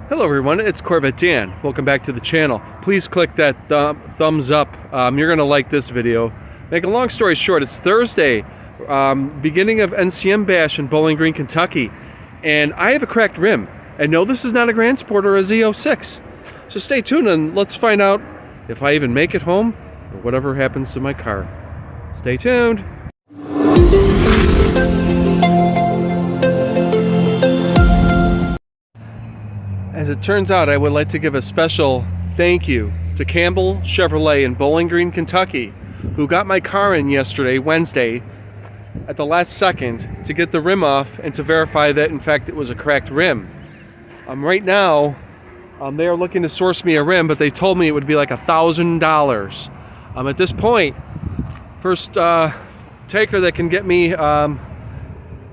Hello everyone, it's Corvette Dan. Welcome back to the channel. Please click that thumbs up. You're gonna like this video. Make a long story short, it's Thursday, beginning of NCM Bash in Bowling Green, Kentucky, and I have a cracked rim. And no, this is not a Grand Sport or a Z06. So stay tuned and let's find out if I even make it home or whatever happens to my car. Stay tuned. As it turns out, I would like to give a special thank you to Campbell Chevrolet in Bowling Green, Kentucky, who got my car in yesterday, Wednesday, at the last second to get the rim off and to verify that, in fact, it was a cracked rim. Right now, they are looking to source me a rim, but they told me it would be like $1,000. At this point, first taker that can get me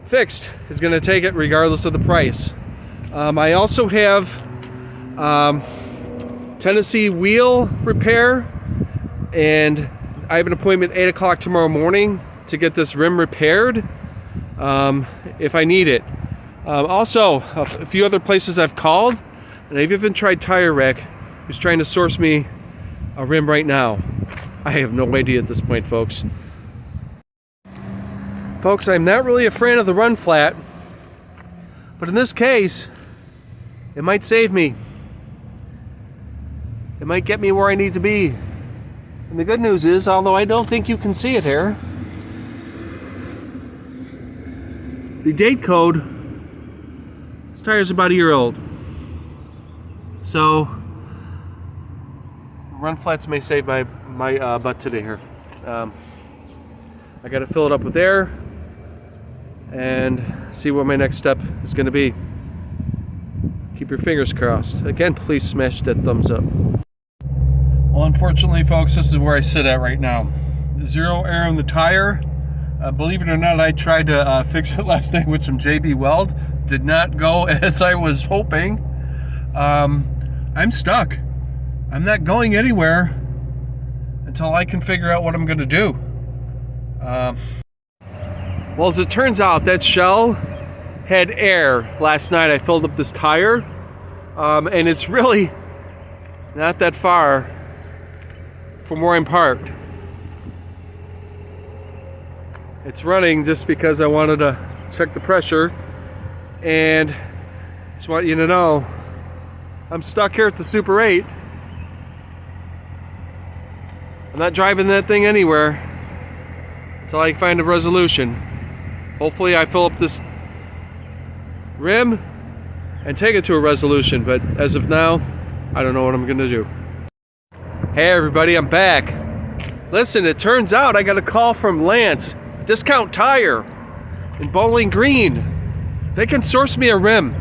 fixed is going to take it regardless of the price. I also have Tennessee wheel repair, and I have an appointment at 8 o'clock tomorrow morning to get this rim repaired if I need it. Also, a few other places I've called, and I've even tried Tire Rack, who's trying to source me a rim right now. I have no idea at this point, folks. Folks, I'm not really a fan of the run flat, but in this case, it might save me. It might get me where I need to be. And the good news is, although I don't think you can see it here, the date code, this tire is about a year old. So, run flats may save my butt today here. I gotta fill it up with air and see what my next step is gonna be. Keep your fingers crossed. Again, please smash that thumbs up. Well, unfortunately, folks, this is where I sit at right now. Zero air in the tire. Believe it or not, I tried to fix it last night with some JB Weld. Did not go as I was hoping. I'm stuck. I'm not going anywhere until I can figure out what I'm going to do. Well, as it turns out, that shell had air. Last night I filled up this tire, and it's really not that far from where I'm parked. It's running just because I wanted to check the pressure, and just want you to know I'm stuck here at the Super 8. I'm not driving that thing anywhere until I find a resolution. Hopefully I fill up this rim and take it to a resolution, but as of now, I don't know what I'm gonna do. Hey everybody, I'm back. Listen, it turns out I got a call from Lance, Discount Tire in Bowling Green. They can source me a rim.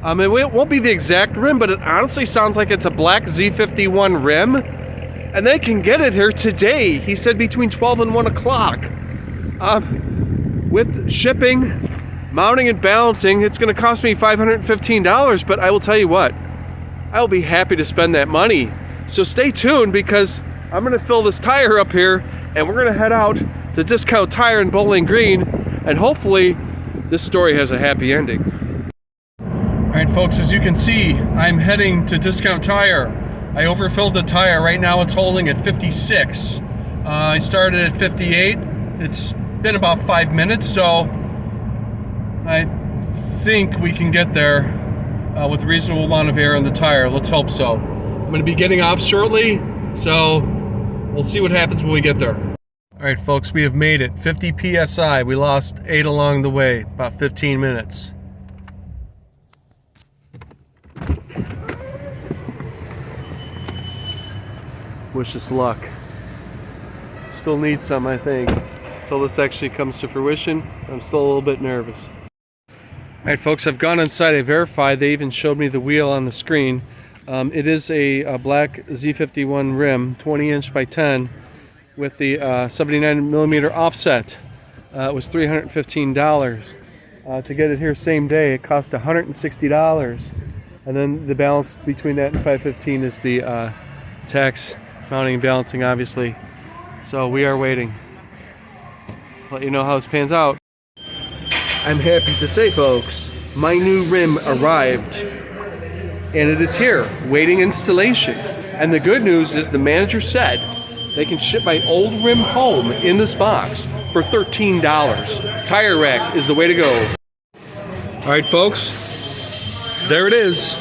It won't be the exact rim, but it honestly sounds like it's a black Z51 rim, and they can get it here today. He said between 12 and 1 o'clock. With shipping, mounting and balancing, it's going to cost me $515, but I will tell you what, I will be happy to spend that money. So stay tuned, because I'm going to fill this tire up here and we're going to head out to Discount Tire in Bowling Green, and hopefully this story has a happy ending. Alright folks, as you can see, I'm heading to Discount Tire. I overfilled the tire. Right now it's holding at 56. I started at 58. It's been about 5 minutes, so I think we can get there with a reasonable amount of air in the tire. Let's hope so. I'm going to be getting off shortly, so we'll see what happens when we get there. Alright folks, we have made it. 50 PSI. We lost 8 along the way, about 15 minutes. Wish us luck. Still need some, I think, until this actually comes to fruition. I'm still a little bit nervous. Alright folks, I've gone inside, I verified, they even showed me the wheel on the screen. It is a black Z51 rim, 20 inch by 10, with the 79mm offset. It was $315. To get it here same day, it cost $160. And then the balance between that and $515 is the tax, mounting and balancing, obviously. So we are waiting. Let you know how this pans out. I'm happy to say, folks, my new rim arrived. and it is here, waiting installation. And the good news is the manager said they can ship my old rim home in this box for $13. Tire Rack is the way to go. All right, folks, there it is.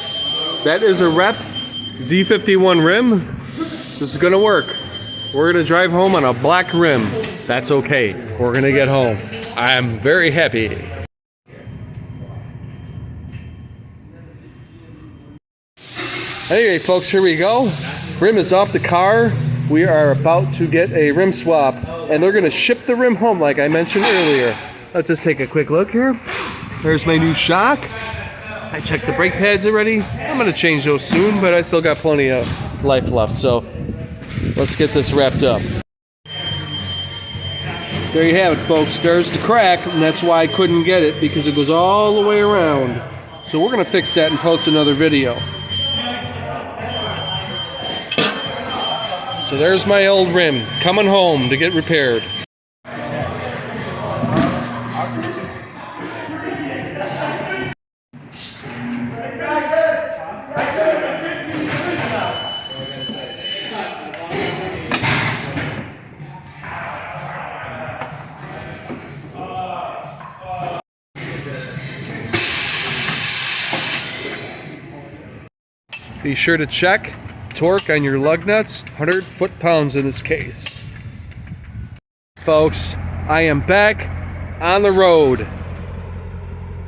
That is a Rep Z51 rim. This is gonna work. We're gonna drive home on a black rim. That's okay. We're gonna get home. I'm very happy. Anyway, folks, here we go. Rim is off the car. We are about to get a rim swap, and they're gonna ship the rim home like I mentioned earlier. Let's just take a quick look here. There's my new shock. I checked the brake pads already. I'm gonna change those soon, but I still got plenty of life left, so let's get this wrapped up. There you have it, folks. There's the crack, and that's why I couldn't get it, because it goes all the way around. So we're gonna fix that and post another video. So there's my old rim coming home to get repaired. Be sure to check torque on your lug nuts, 100 foot-pounds in this case. Folks, I am back on the road.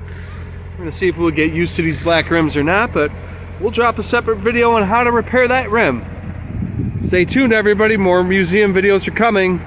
I'm gonna see if we'll get used to these black rims or not, but we'll drop a separate video on how to repair that rim. Stay tuned, everybody. More museum videos are coming.